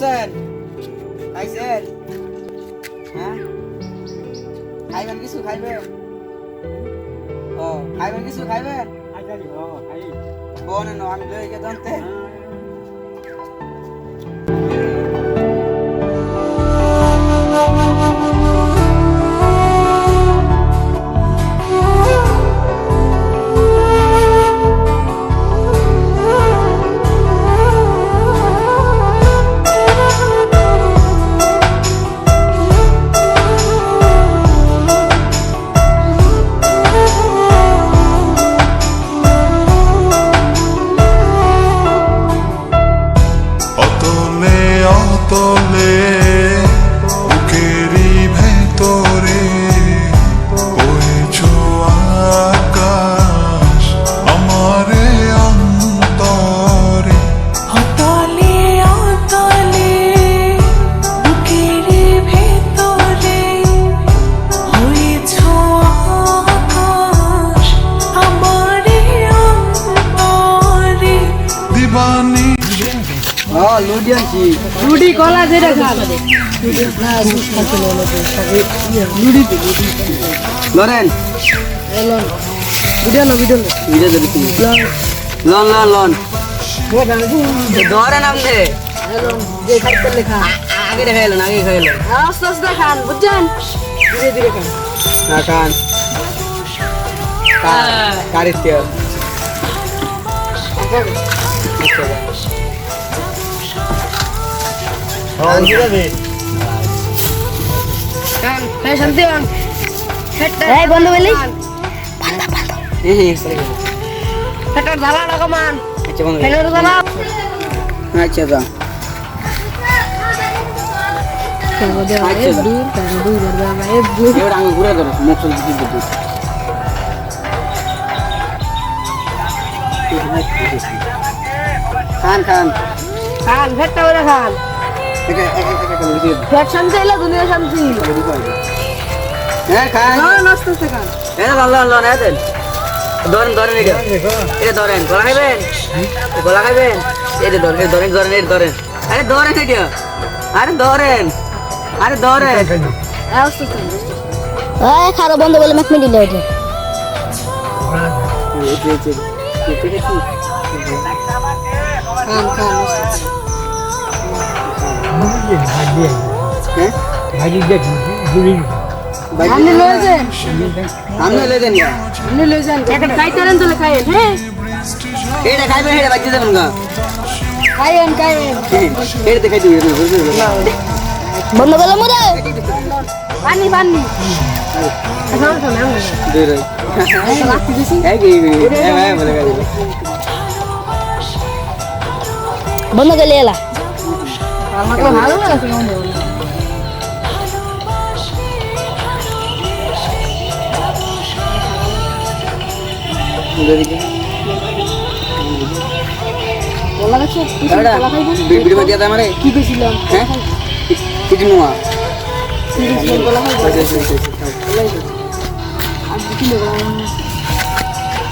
করছেন খাইছেন হ্যাঁ খাইবেন কিছু খাইবেন ও খাইবেন কিছু খাইবেন বনে আমি লই গে দন্তে লুডি কলা যেটা খান লুডি লরেন ভিডিও ভিডিও লন লন লন ধরেন আপনি আগে দেখাইলেন আগে খাইলেন আস্তে আস্তে খান বুঝছেন ধীরে ধীরে খান না খান কারিতে শান্তি বন্ধু বলি জ্বালা রকমান আচ্ছা যা ঘুরে ধরো মুখ খান খান খান ফেটটা করে খান ফেট শান্তি এলো দুনিয়া শান্তি হ্যাঁ খান আস্তে আস্তে খান ধরেন ধরেন এটা ধরেন গলা খাইবেন গলা খাইবেন এই ধরেন ধরেন ধরেন এই ধরেন আরে ধরেন এটা আরে ধরেন আরে ধরেন আস্তে আস্তে খারো বন্ধ বলে ম্যাক মিডিল এটা খান খান আপনি লয়ে যান আপনি লয়ে যান আপনি লয়ে যান একটা খাইতেন তো খাইেন হ্যাঁ এটা খাইবেন এটা বাচ্চা দেবেন গা খাইেন খাইেন এটা দেখাই দিবেন বন্ধ বলে মরে পানি পানি দে রে এই কি এই বলে গাড়ি বন্ধ করে এলা আমাকে ভালো লাগে বন্ধু বলা গেছে ভিডিও বাজিয়া দে আমারে কি কইছিলাম হ্যাঁ কিছু নোয়া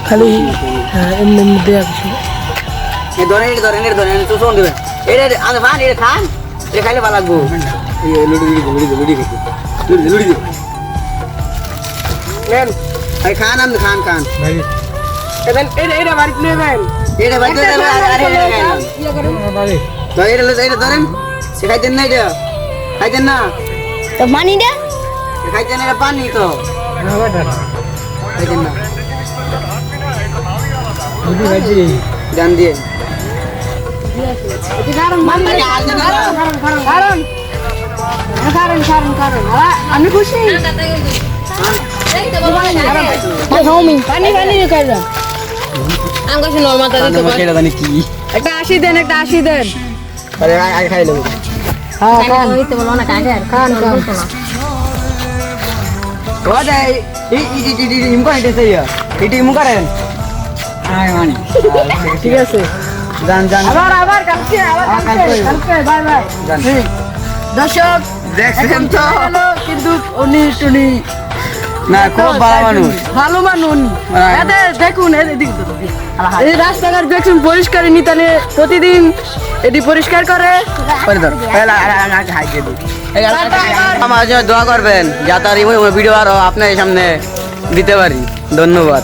খালি এমনি মধ্যে আছে এই ধরেন তো শোন দিবেন এটা আমি ভান এটা খান এটা খাইলে ভালো লাগবো এই লুডি নেন এই খান আমি খান ভাই এটা বাড়িতে নেবেন এটা বাড়িতে যাবে আরে তো এটা ধরেন সে খাইতেন না এটা খাইতেন না তো মানি দে খাইতেন এটা পানি তো খাইতেন না জান দিয়ে আমি খুশি পানি পানি খাইলাম আমি কাছে নরমাল জানি কি একটা 80 দেন একটা 80 দেন আরে আগে খাই নেব হ্যাঁ খান হইতে বলো না কাকে খান খান ওটা ইমকরেন্ট এসে এটা ইমু করেন আয় মানি ঠিক আছে জান আবার কালকে বাই বাই জান দর্শক দেখছেন তো কিন্তু উনি টুনি না খুব ভালো মানুষ দেখুন এই রাস্তাঘাট দেখুন পরিষ্কার নিতানে প্রতিদিন এটি পরিষ্কার করে করে ধর আমার জন্য দোয়া করবেন যাতে আর ভিডিও আরো আপনার সামনে দিতে পারি। ধন্যবাদ।